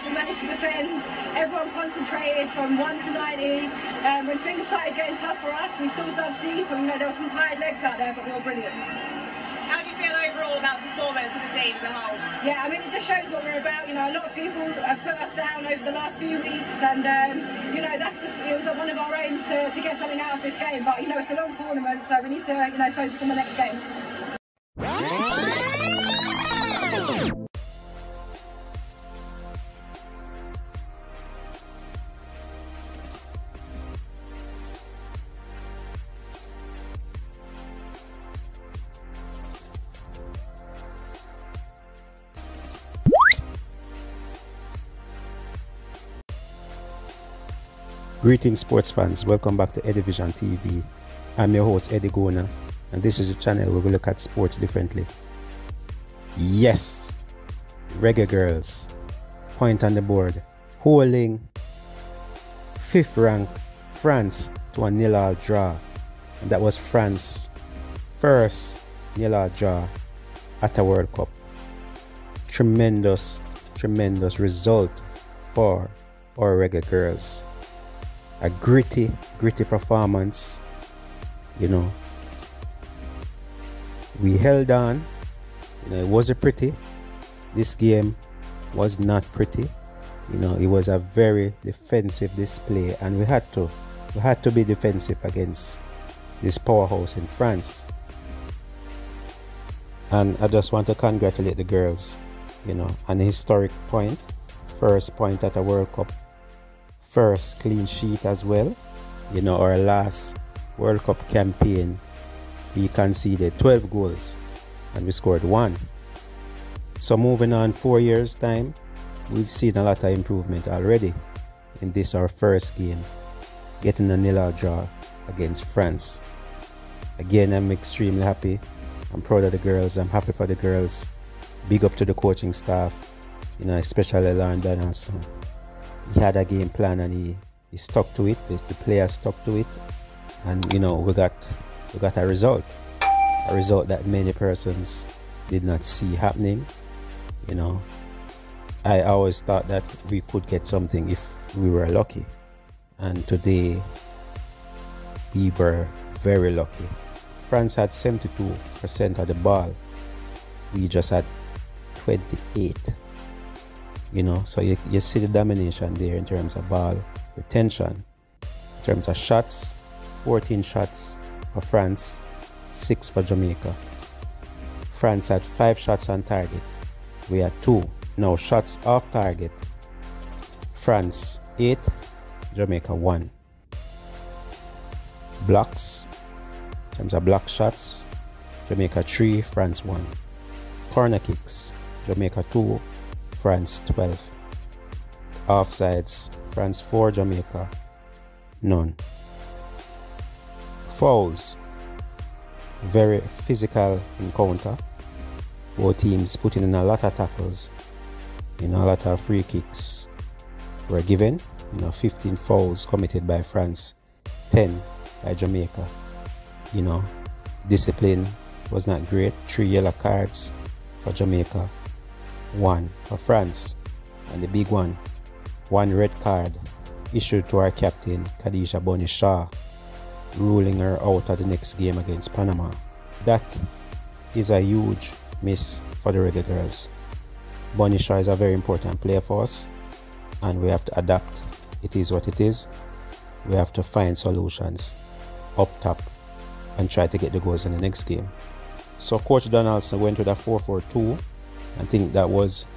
us. We managed to defend. Everyone concentrated from 1 to 90. When things started getting tough for us, we still dug deep, and there were some tired legs out there, but we were brilliant. How do you feel overall about the performance of the team as a whole? Yeah, I mean, it just shows what we're about. You know, a lot of people have put us down over the last few weeks, and you know, that's just, it was one of our aims to get something out of this game. But you know, it's a long tournament, so we need to, you know, focus on the next game. Greetings sports fans, welcome back to Edivision TV. I'm your host Eddie Gona, and this is a channel where we look at sports differently. Yes, Reggae Girlz, point on the board, holding 5th rank France to a 0-0 draw, and that was France's first 0-0 draw at a World Cup. Tremendous result for our Reggae Girlz. A gritty performance, you know. We held on, you know. It wasn't pretty. This game was not pretty, you know. It was a very defensive display, and we had to be defensive against this powerhouse in France. And I just want to congratulate the girls, you know, on a historic point, first point at a World Cup. First clean sheet as well. You know, our last World Cup campaign, we conceded 12 goals and we scored 1. So moving on 4 years time, we've seen a lot of improvement already in this our first game, getting a 0-0 draw against France. Again, I'm extremely happy. I'm proud of the girls. I'm happy for the girls. Big up to the coaching staff, you know, especially Lauren Donaldson. He had a game plan and he stuck to it. The players stuck to it, and you know, we got a result that many persons did not see happening. You know, I always thought that we could get something if we were lucky, and today we were very lucky. France had 72% of the ball. We just had 28. You know, so you see the domination there in terms of ball retention. In terms of shots, 14 shots for France, 6 for Jamaica. France had 5 shots on target. We had 2. Now shots off target. France 8, Jamaica 1. Blocks, in terms of block shots, Jamaica 3, France 1. Corner kicks, Jamaica 2, France 12. Offsides, France 4, Jamaica none. Fouls, very physical encounter. Both teams putting in a lot of tackles, you know, a lot of free kicks were given. You know, 15 fouls committed by France, 10 by Jamaica. You know, discipline was not great. 3 yellow cards for Jamaica, 1 for France, and the big one, 1 red card issued to our captain Khadija Bunny Shaw, ruling her out of the next game against Panama. That is a huge miss for the Reggae Girlz. Bunny Shaw is a very important player for us, and we have to adapt. It is what it is. We have to find solutions up top and try to get the goals in the next game. So Coach Donaldson went with a 4-4-2. I think that was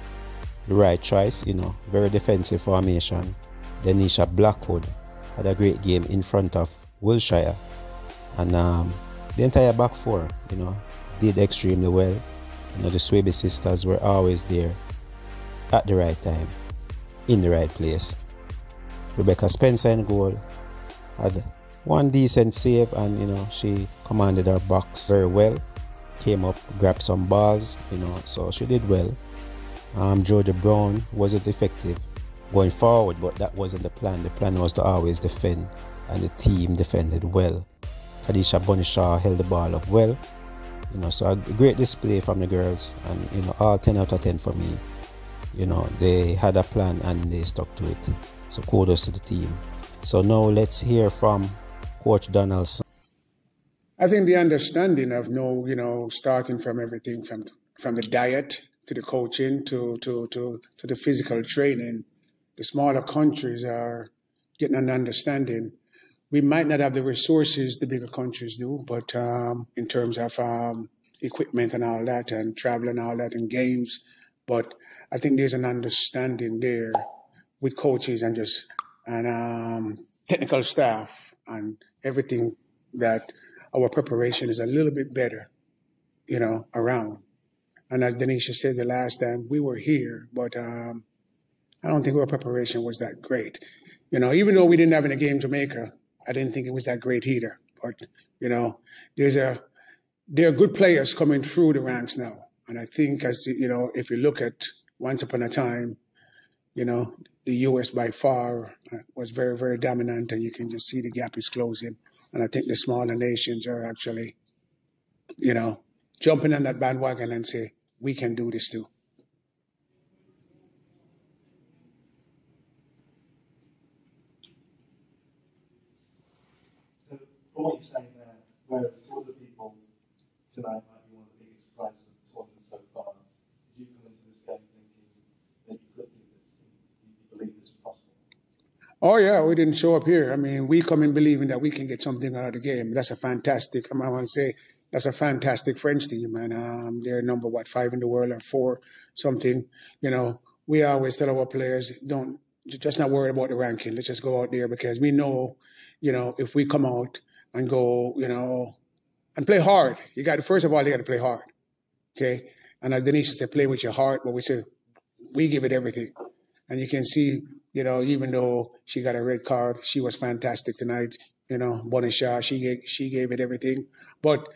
the right choice, you know, very defensive formation. Denisha Blackwood had a great game in front of Wilshire, and the entire back four, you know, did extremely well. You know, the Swaby sisters were always there at the right time, in the right place. Rebecca Spencer in goal had 1 decent save, and you know, she commanded her box very well. Came up, grabbed some balls, you know, so she did well. Jodie Brown wasn't effective going forward, but that wasn't the plan. The plan was to always defend, and the team defended well. Khadija Bunny Shaw held the ball up well, you know, so a great display from the girls, and you know, all 10 out of 10 for me. You know, they had a plan and they stuck to it. So kudos to the team. So now let's hear from Coach Donaldson. I think the understanding of starting from everything from the diet to the coaching to the physical training, the smaller countries are getting an understanding. We might not have the resources the bigger countries do, but in terms of equipment and all that, and travel and all that, and games, but I think there's an understanding there with coaches and technical staff and everything, that our preparation is a little bit better, around. And as Denisha said the last time, we were here, but I don't think our preparation was that great. Even though we didn't have any game Jamaica, I didn't think it was that great either. But, there are good players coming through the ranks now. And I think if you look at once upon a time, the U.S. by far was very, very dominant, and you can just see the gap is closing. And I think the smaller nations are actually, jumping on that bandwagon and say, we can do this too. So, from what you're saying there, whereas all the people tonight might be one of the biggest surprises of the tournament so far, did you come into this game thinking that you could do this, and you believe this is possible? Oh, yeah, we didn't show up here. I mean, we come in believing that we can get something out of the game. That's a fantastic, I want to say, that's a fantastic French team. And they're number, 5 in the world or 4 something. We always tell our players, just not worry about the ranking. Let's just go out there, because we know, if we come out and go, and play hard. First of all, you got to play hard. Okay? And as Denisha said, play with your heart. But we say, we give it everything. And you can see, even though she got a red card, she was fantastic tonight. Bonnie Shaw, she gave it everything. But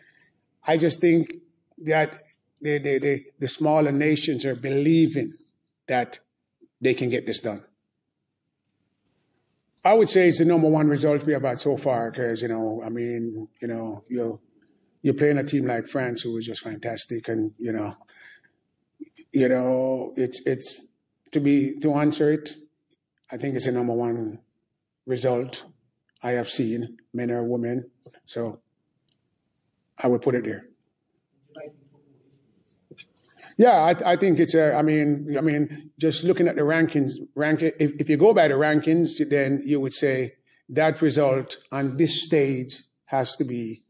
I just think that the smaller nations are believing that they can get this done. I would say it's the number one result we have had so far, because, you're playing a team like France, who is just fantastic. And, it's to answer it, I think it's the number one result I have seen, men or women. So I would put it there. Yeah, I think it's just looking at the rankings, if you go by the rankings, then you would say that result on this stage has to be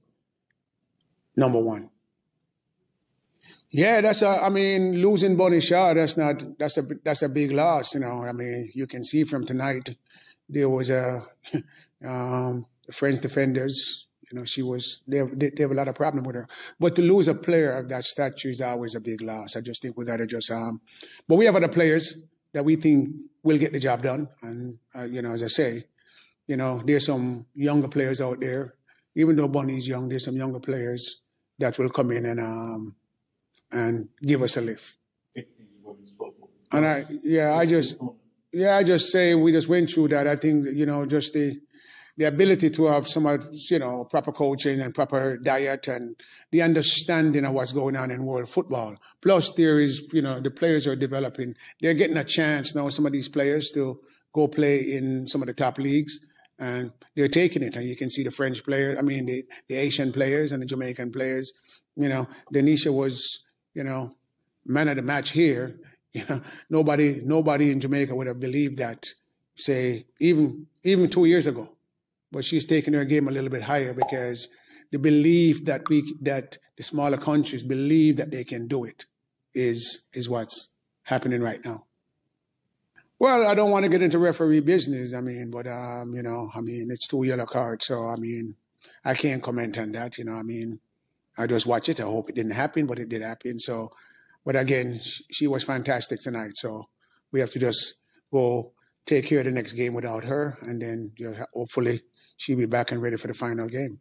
number one. Yeah, losing Bonnie Shaw, that's a big loss, you can see from tonight, there was French defenders, they have a lot of problem with her. But to lose a player of that stature is always a big loss. I just think we got to but we have other players that we think will get the job done. And, as I say, there's some younger players out there. Even though Bonnie's young, there's some younger players that will come in and give us a lift. And I just say we just went through that. I think, just the ability to have proper coaching and proper diet and the understanding of what's going on in world football. Plus there is, the players are developing. They're getting a chance now, some of these players, to go play in some of the top leagues, and they're taking it. And you can see the French players, the Asian players and the Jamaican players. Denisha was, man of the match here. Nobody in Jamaica would have believed that, say, even 2 years ago. But she's taking her game a little bit higher, because the belief that the smaller countries believe that they can do it is what's happening right now. Well, I don't want to get into referee business. But it's 2 yellow cards, so I can't comment on that. I just watch it. I hope it didn't happen, but it did happen. So, but again, she was fantastic tonight. So we have to just go take care of the next game without her, and then hopefully she'll be back and ready for the final game.